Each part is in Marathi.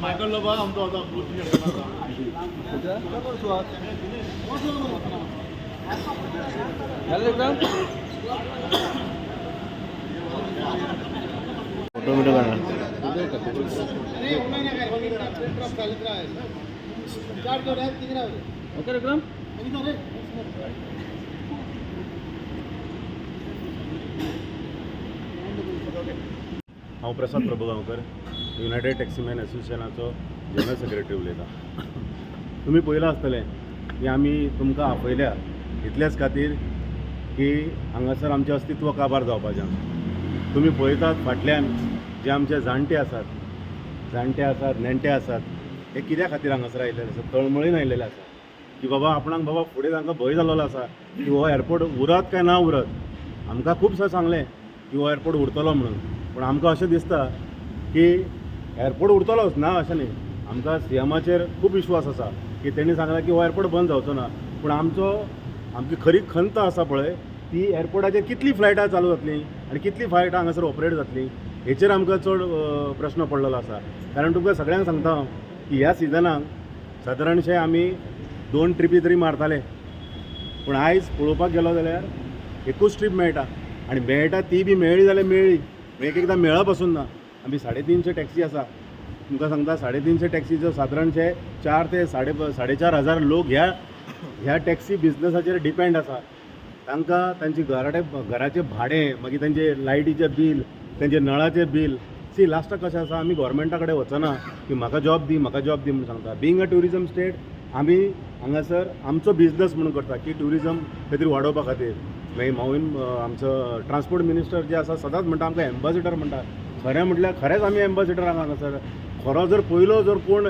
मायकल लोबा आमचो आता फोटो बिटो काढला ओके विक्रम हांव प्रसाद प्रभुगांवकर युनायटेड टॅक्सीमॅन एसोसिएशनाचो जनरल सेक्रेटरी उलयतां. तुमी पळयलां आसतलें की आमी तुमकां आपयल्या इतलेच खातीर की हांगासर आमचें अस्तित्व काबार जावपाचें. तुमी पळयतात फाटल्यान जे आमचे जाणटे आसात नेणटे आसात हे कित्या खातीर हांगासर आयिल्ले आसात, तळमळीन आयिल्ले आसात की बाबा आपणाक बाबा फुडें तांकां भंय जाल्लो आसा की हो एअरपोर्ट उरत काय ना उरत. आमकां खुबशे सांगलें की हो एअरपोर्ट उरतलो म्हणून, पूण आमकां अशें दिसता की एअरपोर्ट उरतलोच ना अशें न्ही. आमकां सीएमाचेर खूब विश्वास आसा की तेणी सांगलां की हो एअरपोर्ट बंद जावचो ना, पूण आमची खरी खंत आसा पळय ती एअरपोर्टाचेर कितली फ्लायटां चालू जातलीं आनी कितली फ्लायटां हांगासर ऑपरेट जातलीं हेचेर आमकां चड प्रश्न पडलेलो आसा. कारण तुमकां सगळ्यांक सांगता की ह्या सिजनाक सादारणशे आमी 2 ट्रिपी तरी मारताले, पूण आयज पळोवपाक गेलो जाल्यार एकूच ट्रीप मेळटा आनी मेळटा ती बी मेळ्ळी जाल्यार मेळ्ळी, एक एकदां मेळप पासून ना. आमी 350 टॅक्सी आसा. तुमकां सांगता 350 टॅक्सीचो सादारणशे 4 ते 4.5 हजार लोक ह्या टॅक्सी बिजनसाचेर डिपेंड आसा. तांकां तांची घराचें भाडें, मागीर तांचे लायटीचें बील, तांचे नळाचें बील. लास्टाक कशें आसा, आमी गोवोरमेंटा कडेन वचना की म्हाका जॉब दी म्हणून सांगता. बिंग अ ट्युरिजम स्टेट आमी हांगासर आमचो बिजनस म्हणून करता की ट्युरिजम खातीर वाडोवपा खातीर. मागीर हांवें आमचो ट्रान्सपोर्ट मिनिस्टर जे आसा सदांच म्हणटा आमकां एम्बेसिडर म्हणटा. खरें म्हटल्यार खरेंच आमी एम्बेसिडर हांगासर. खरो जर पयलो कोण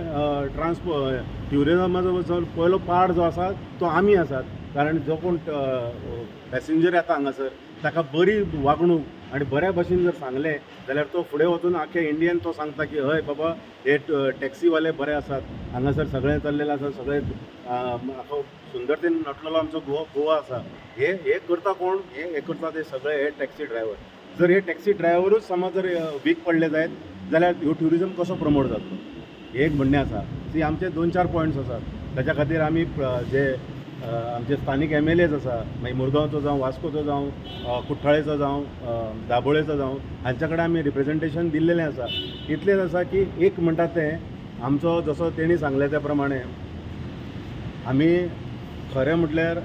ट्युरिजमाचो जर पयलो पार्ट जो आसा तो आमी आसात. कारण जो कोण पॅसेंजर येता हांगासर ताका बरी वागणूक आनी बऱ्या भशेन जर सांगलें जाल्यार तो फुडें वचून आख्या इंडियेन तो सांगता की हय बाबा हे टॅक्सीवाले बरे आसात, हांगासर सगळें चल्लेलें आसा, सगळें आखो सुंदरतेन नटलेलो आमचो गोवा आसा. हे करता कोण? हे करता ते सगळे हे टॅक्सी ड्रायव्हर. जर हे टॅक्सी ड्रायव्हरूच समज जर वीक पडले जायत जाल्यार ह्यो ट्युरिजम कसो प्रमोट जातलो? हे एक म्हणणें आसा. आमचे 2-4 पॉयंट्स आसात. ताच्या खातीर आमी जे आमचे स्थानीक MLAs आसा, मागीर मुरगांवचो जावं, वास्कोचो जावं, कुठ्ठाळेचो जावं, दाबोळेचो जावं, हांच्या कडेन आमी रिप्रेझेंटेशन दिल्लेलें आसा. इतलेंच आसा की एक म्हणटा तें आमचो जसो तेणी सांगले त्या प्रमाणे आमी खरें म्हटल्यार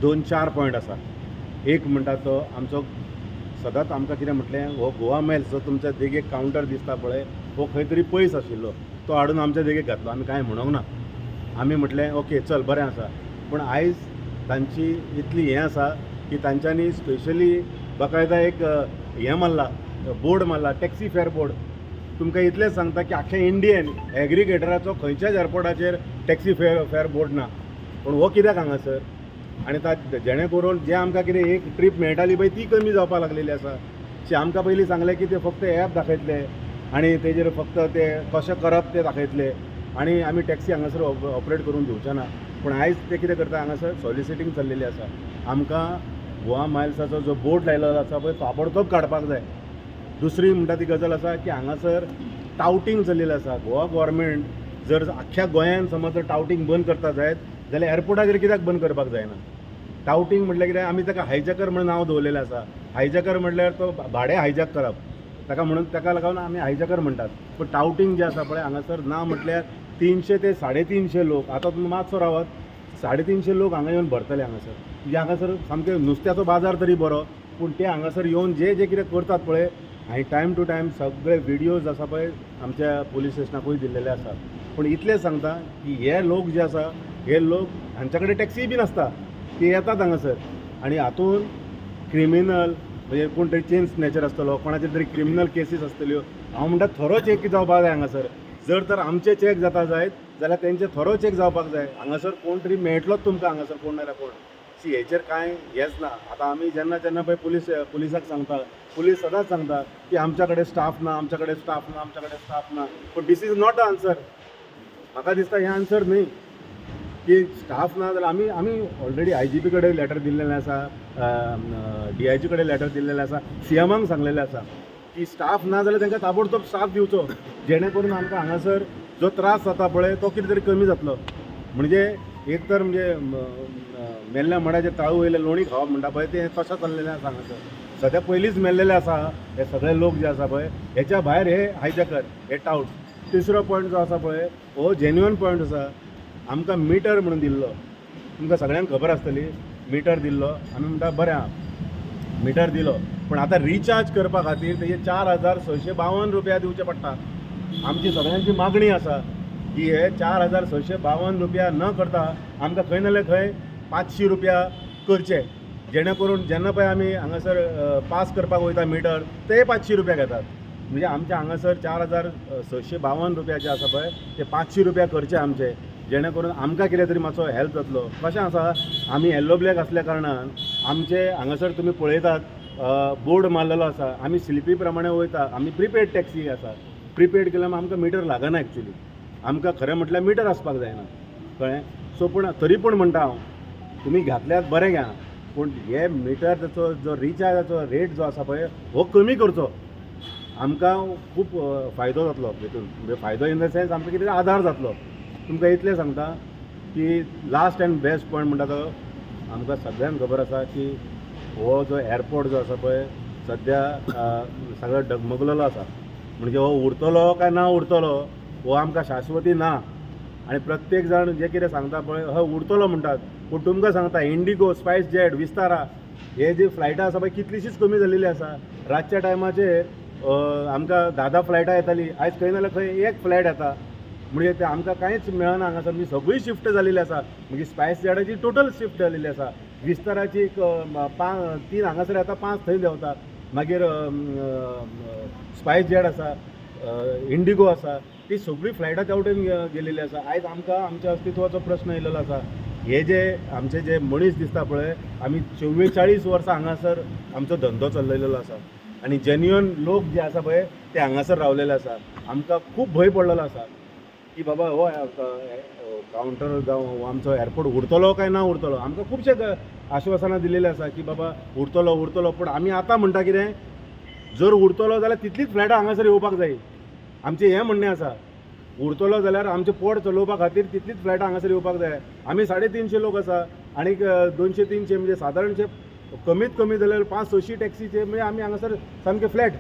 2-4 पॉयंट आसा. एक म्हणटा तो आमचो सदांच आमकां कितें म्हटलें, हो गोवा मेल्स जो तुमच्या देगेक कावंटर दिसता पळय हो खंय तरी पयस आशिल्लो, तो हाडून आमच्या देगेक घातलो. आमी कांय म्हणूंक ना. आमी म्हटलें ओके चल बरें आसा. पूण आयज तांची इतली हें आसा की तांच्यांनी स्पेशली बाकायदा एक हें मारला, बोर्ड मारला, टॅक्सी फेअर बोर्ड. तुमकां इतलेंच सांगता की आख्या इंडियेन एग्रिगेटराचो खंयच्याच एअरपोर्टाचेर टॅक्सी फेअर बोर्ड ना. पूण हो कित्याक हांगासर? आनी जेणे करून जे आमकां कितें एक ट्रीप मेळटाली पळय ती कमी जावपाक लागलेली आसा. आमकां पयलीं सांगलें की ते फक्त एप दाखयतले आनी तेजेर फक्त ते कशें करप ते दाखयतले आनी आमी टॅक्सी हांगासर ऑपरेट करून दिवचे ना. पूण आयज ते कितें करता हांगासर सॉलिसिटींग चल्लेली आसा. आमकां गोवा मायल्साचो जो बोर्ड लायलेलो आसा पळय तो ताबडतोब काडपाक जाय. दुसरी म्हणटा ती गजाल आसा की हांगासर टावटींग चल्लेलें आसा. गोवा गव्हर्मेंट जर आख्या गोंयान समज जर टावटींग बंद करता जायत जाल्यार एअरपोर्टाचेर कित्याक बंद करपाक जायना? टावटींग म्हटल्यार कितें, आमी ताका हायजॅकर म्हणून नांव दवरलेलें आसा. हायजॅकर म्हटल्यार तो भाडें हायजॅक करप, ताका लागून आमी हायजॅकर म्हणटात. पूण टावटींग जें आसा पळय हांगासर ना म्हटल्यार 300 ते 350 लोक, आतां तुमी मातसो रावत, 350 लोक हांगा येवन भरतले हांगासर. म्हणजे हांगासर सामकें नुस्त्याचो बाजार तरी बरो, पूण ते हांगासर येवन जे कितें करतात पळय हांवें टायम टू टायम सगळे व्हिडियोज आसा पळय आमच्या पुलीस स्टेशनाकूय दिल्लेले आसा. पूण इतलें सांगता की हे लोक जे आसा हे लोक हांच्या कडेन टॅक्सी बी नासता, ते येतात हांगासर आनी हातून क्रिमिनल म्हणजे कोण तरी चेन स्नॅचर आसतलो, कोणाचे तरी क्रिमिनल केसीस आसतल्यो. हांव म्हणटा थरो चॅक जावपाक जाय हांगासर. जर तर आमचे चॅक जाता जायत जाल्यार तेंचे थरो चॅक जावपाक जाय. हांगासर कोण तरी मेळटलोच तुमकां हांगासर कोण ना कोण. हेचेर कांय हेच ना. आतां आमी जेन्ना पळय पुलिसाक सांगता, पुलीस सदांच सांगता की आमच्या कडेन स्टाफ ना. पूण this is not the answer. म्हाका दिसता हें आन्सर न्ही की स्टाफ ना जाल्यार आमी ऑलरेडी IGP कडेन लेटर दिल्लेलें आसा, DIG कडेन लेटर दिल्लेलें आसा, CMाक सांगलेलें आसा की स्टाफ ना जाल्यार तांकां ताबडतोब स्टाफ दिवचो, जेणे करून आमकां हांगासर जो त्रास जाता पळय तो कितें तरी कमी जातलो. म्हणजे एक तर म्हणजे मेल्ल्या मड्याचेर ताळू वयलें लोणी खावप म्हणटा पळय तें तशें चल्लेलें आसा हांगासर. सद्या पयलींच मेल्लेले आसा हे सगळे लोक जे आसा पळय. हेच्या भायर हे हायजॅकर, हे टाउट्स. तिसरो पॉयंट जो आसा पळय हो जेन्युअन पॉयंट आसा. आमकां मिटर म्हणून दिल्लो, तुमकां सगळ्यांक खबर आसतली. मिटर दिल्लो, आमी म्हणटा बरें आहा मिटर दिलो, पण आतां रिचार्ज करपा खातीर तेजे 4,652 रुपया दिवचे पडटा. आमची सगळ्यांची मागणी आसा की हे 4,652 रुपया न करता आमकां खंय ना जाल्यार खंय 500 रुपया करचे, जेणे करून जेन्ना पळय आमी हांगासर पास करपाक वयता मिटर ते 500 रुपया घेतात. म्हणजे आमचे हांगासर 4,652 रुपया जे आसा पळय ते 500 रुपया करचे आमचे, जेणे करून आमकां कितें तरी मातसो हेल्प जातलो. कशें आसा आमी येल्लो ब्लॅक आसल्या कारणान आमचे हांगासर तुमी पळयतात बोर्ड मारलेलो आसा. आमी स्लिपी प्रमाणे वयता. आमी प्रिपेड टॅक्सी आसा. प्रिपेड केल्यार आमकां मिटर लागना एक्चुली. आमकां खरें म्हटल्यार मिटर आसपाक जायना कळ्ळें. सो पूण तरी पूण म्हणटा हांव तुमी घातल्यात बरें घ्या, पूण हे मिटराचो जो रिचार्जाचो रेट जो आसा पळय हो कमी करचो. आमकां खूब फायदो जातलो हितून. म्हणजे फायदो इन द सेन्स आमकां कितें आधार जातलो. तुमकां इतलें सांगता की लास्ट एंड बेस्ट पॉयंट म्हणटा तो आमकां सगळ्यांक खबर आसा की हो जो एअरपोर्ट जो आसा पळय सद्या सगळो डगमगलेलो आसा. म्हणजे हो उरतलो काय ना उरतलो हो आमकां शाश्वती ना. आनी प्रत्येक जाण जे कितें सांगता पळय हो उरतलो म्हणटात, पूण तुमकां सांगता इंडिगो, स्पायस जेट, विस्तारा हे जी फ्लायटां आसा पळय कितलीशीच कमी जाल्लेली आसा. रातच्या टायमाचेर आमकां 10 फ्लायटां येताली, आयज खंय ना जाल्यार खंय एक फ्लायट येता. म्हणजे ते आमकां कांयच मेळना हांगासर. म्हणजे सगळी शिफ्ट जाल्लेली आसा. म्हणजे स्पायस जेटाची टोटल शिफ्ट जाल्लेली आसा. विस्ताराची 3 हांगासर येता, 5 थंय देंवता. मागीर स्पायस जेट आसा, इंडिगो आसा, ती सगळी फ्लायटां तेवटेन गेलेली आसा. आयज आमकां आमच्या अस्तित्वाचो प्रश्न येयलेलो आसा. हे जे आमचे जे मनीस दिसता पळय आमी 44 वर्सां हांगासर आमचो धंदो चलयलेलो आसा आनी जेन्युअन लोक जे आसा पळय ते हांगासर रावलेले आसा. आमकां खूब भंय पडलेलो आसा की बाबा हो कावंटर जावं हो आमचो एअरपोर्ट उरतलो काय ना उरतलो. आमकां खुबशे आश्वासनां दिलेली आसा की बाबा उरतलो उरतलो, पूण आमी आतां म्हणटा कितें जर उरतलो जाल्यार तितलीच फ्लायटां हांगासर येवपाक जाय. आमचें हें म्हणणें आसा. उरतलो जाल्यार आमचें पोट चलोवपा खातीर तितलीच फ्लायटां हांगासर येवपाक जाय. आमी 350 लोक आसा आनीक 200-300 म्हणजे सादारणशे कमीत कमी जाल्यार 500-600 टॅक्सीचे म्हणजे आमी हांगासर सामके फ्लॅट.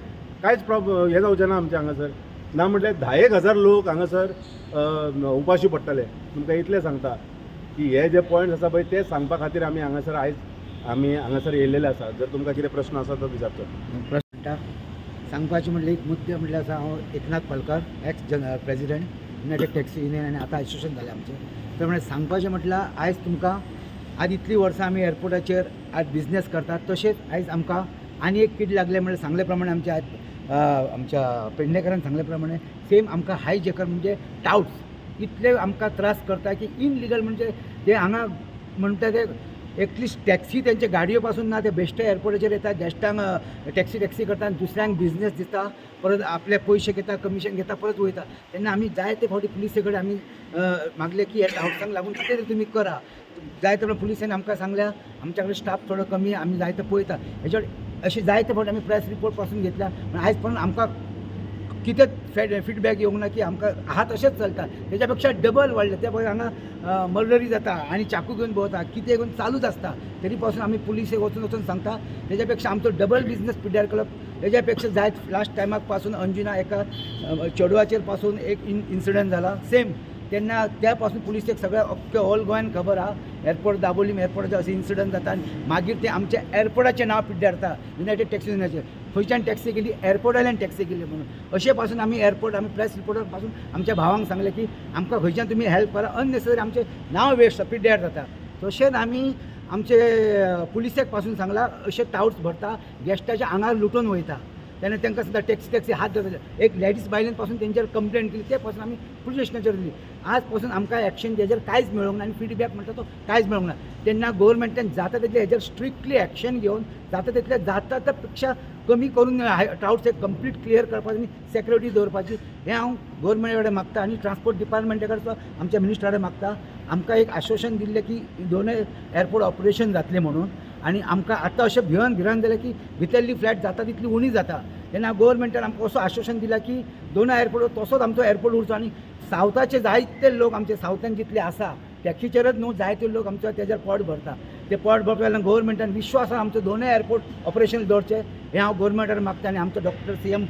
कांयच हें जावचें ना आमचें हांगासर. ना म्हटल्यार 10,000 लोक हांगासर उपाशी पडटले. तुमकां इतलें सांगता की हे जे पॉयंट्स आसा पळय ते सांगपा खातीर आमी हांगासर आयज आमी हांगासर येयलेले आसा. जर तुमकां कितें प्रश्न आसा तो विचारचो. प्रश्न सांगपाचें म्हणल्यार एक मुद्दे म्हणल्यार आसा हांव Eknath Palkar ex president united taxi union आनी आतां एसोसिएशन जालें आमचें. तर म्हणजे सांगपाचें म्हटल्यार आयज तुमकां आज इतलीं वर्सां आमी एअरपोर्टाचेर आज बिझनेस करतात तशेंच आयज आमकां आनी एक किड लागले म्हणजे सांगले प्रमाणे आमच्या आमच्या पेडणेकरान सांगले प्रमाणे सेम आमकां हायजॅकर म्हणजे टाउट्स इतले आमकां त्रास करता की इनलिगल म्हणजे ते हांगा म्हणटा ते एटलिस्ट टॅक्सी त्यांच्या गाडयो पासून ना ते बेश्टे एअरपोर्टाचेर येतात, गेस्टांक टॅक्सी करता, दुसऱ्यांक बिझनेस दिता, परत आपले पयशे घेता, कमिशन घेता, परत वयता. तेन्ना आमी जायते फावटी पुलिसे कडेन आमी मागले की ह्या टाउट्सांक लागून कितें तरी तुमी करा. जायते फावटी पुलिसांनी आमकां सांगल्या आमच्या कडेन स्टाफ थोडो कमी, आमी जायते पळयता. हेच्या अशें जायते फावटी आमी प्रेस रिपोर्ट पासून घेतल्या, पण आयज पर्यंत आमकां कितेंच फिडबॅक येवंक ना की आमकां आहा तशेंच चलता. तेच्या पेक्षा डबल वाडलें. त्या पळय हांगा मर्डरी जाता आनी चाकू घेवन भोंवता, कितें घेवन चालूच आसता. तरी पासून आमी पुलिसेक वचून सांगता तेच्या पेक्षा आमचो डबल बिझनेस पिड्ड्यार केलो. तेच्या पेक्षा जायत लास्ट टायमाक पासून अंजुना एका चेडवाचेर पासून एक इन्सिडंट जाला सेम. तेन्ना त्या पासून पुलिसेक सगळ्या अख्ख्या ऑल गोंयान खबर आहा एअरपोर्ट दाबोलीम एअरपोर्टाचेर अशें इन्सिडंट जाता आनी मागीर ते आमच्या एअरपोर्टाचें नांव पिड्ड्यारता युनायटेड टॅक्सी युनियनाचेर. खंयच्यान टॅक्सी गेली एअरपोर्टाल्यान टॅक्सी गेली म्हणून. अशें पासून आमी प्रेस रिपोर्टार पासून आमच्या भावांक सांगलें की आमकां खंयच्यान तुमी हेल्प करा, अननेसेसरी आमचें नांव वेस्ट पिड्ड्यार जाता. तशेंच आमी आमचे पुलिसेक पासून सांगलां अशे टाउट्स भरता गेस्टाच्या आंगार लुटून वयता. तेन्ना तांकां सुद्दां टॅक्सी हात धरता. एक लेडीज बायलेन पासून तेंचेर कंप्लेंट केली, ते पासून आमी पुलीस स्टेशनाचेर दिली. आज पासून आमकां एक्शन तेजेर कांयच मेळोंक ना आनी फीडबॅक म्हणटा तो कांयच मेळोंक ना. तेन्ना गव्हर्मेंटान जाता तितले हेजेर स्ट्रिक्टली एक्शन घेवन जाता तितले जाता त्या पेक्षा कमी करून टाउट्स कंप्लीट क्लियर करपाची आनी सेक्युरिटी दवरपाची हें हांव गव्हर्मेंटा कडेन मागता आनी ट्रान्सपोर्ट डिपार्टमेंटा कडेन आमच्या मिनिस्टरा कडेन मागता. आमकां एक आश्वासन दिल्लें की दोनूय एअरपोर्ट ऑपरेशन जातलें म्हणून. आनी आमकां आतां अशें भिरांत जालें की भितरली फ्लायट जाता तितली उणी जाता. तेन्ना गव्हर्मेंटान आमकां असो आश्वासन दिला की दोनूय एअरपोर्ट तसोच आमचो एअरपोर्ट उरचो आनी सावथाचे जायते लोक आमचे सावथान जितले आसा टॅक्सीचेरच न्हू जायते लोक आमचो तेजेर पोट भरता ते पोट भरपा लागून गव्हर्मेंटान विश्वासान आमचो दोनूय एअरपोर्ट ऑपरेशन दवरचे हें हांव गव्हर्मेंटान मागता आनी आमचो डॉक्टर CM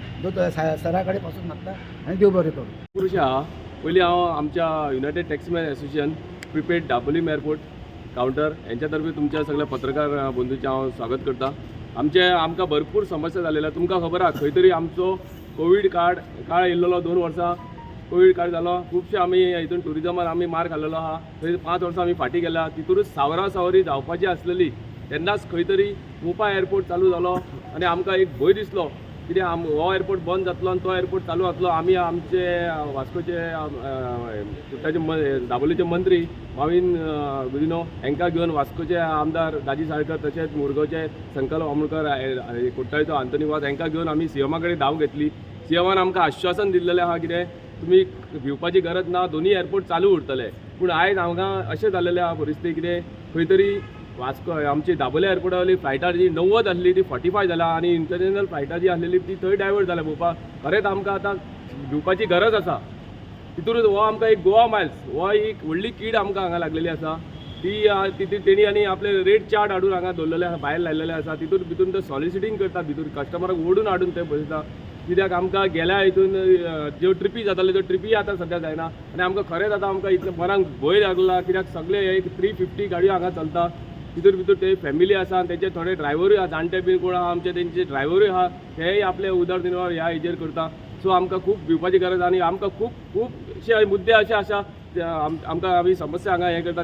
सरा कडेन पासून मागता आनी देव बरें करूं. पुरुष आहा पयलीं हांव आमच्या united taximen association prepaid Dabolim airport counter यांच्या तर्फे तुमच्या सगळ्या पत्रकार बंधूंचे हांव स्वागत करता. आमकां भरपूर समस्या जालेल्या तुमकां खबर आहा खंय तरी आमचो कोवीड काळ येयल्लो 2 वर्सां कोवीड काळ जालो खुबशे आमी हितून टुरिजमान आमी मार खाल्लेलो आहा थंय 5 वर्सां आमी फाटीं गेल्या तितूनच सावरा सावरी जावपाची आसलेली तेन्नाच खंय तरी मोपा एअरपोर्ट चालू जालो आनी आमकां एक भंय दिसलो कित्याक हो एअरपोर्ट बंद जातलो आनी तो एअरपोर्ट चालू जातलो. आमी आमचे वास्कोचे दाबोलीचे मंत्री माविन गुदिनो हांकां घेवन वास्कोचे आमदार दाजी साळकर तशेंच मुरगांवचे संकल्प अमृतकर कुट्टाळीचो आंतनी वाज हांकां घेवन आमी CMा कडेन धांव घेतली. CMान आमकां आश्वासन दिल्लेलें आहा कितें तुमी भिवपाची गरज ना दोनूय एअरपोर्ट चालू उरतले. पूण आयज आमकां अशें जाल्लेलें आहा परिस्थिती कितें खंय तरी वास्को आमची दाबोले एअरपोर्टा वयली फ्लायटार जी 90 आसली ती 45 जाल्या आनी इंटरनॅशनल फ्लायटार जी आसलेली ती थंय डायवर्ट जाल्या भोवपाक. खरेंच आमकां आतां भिवपाची गरज आसा. तितूनच हो आमकां एक गोवा मायल्स हो एक व्हडली कीड आमकां हांगा लागलेली आसा ती तेणी आनी आपले रेट चार्ट हाडून हांगा दवरलेले आसा भायर लायलेले आसा भितून ते सॉलिसिटींग करता भितून कस्टमराक ओडून हाडून ते बसयता कित्याक आमकां गेल्या हितून ज्यो ट्रिपी जाताल्यो त्यो ट्रिपी आतां सद्या जायना आनी आमकां खरेंच आतां आमकां इतलें मनाक भंय लागला कित्याक सगळे एक 350 गाडयो हांगा चलता भितर ते फॅमिली आसा आनी तेचे थोडे ड्रायव्हरूय आहा जाणटे बी कोण आहा आमचे तेंचे ड्रायव्हरूय आहा तेय आपले उदरनिर्वाह ह्या हेजेर करता. सो आमकां खूब भिवपाची गरज आनी आमकां खूब खुबशे मुद्दे अशे आसा आमकां आमी समस्या हांगा हें करता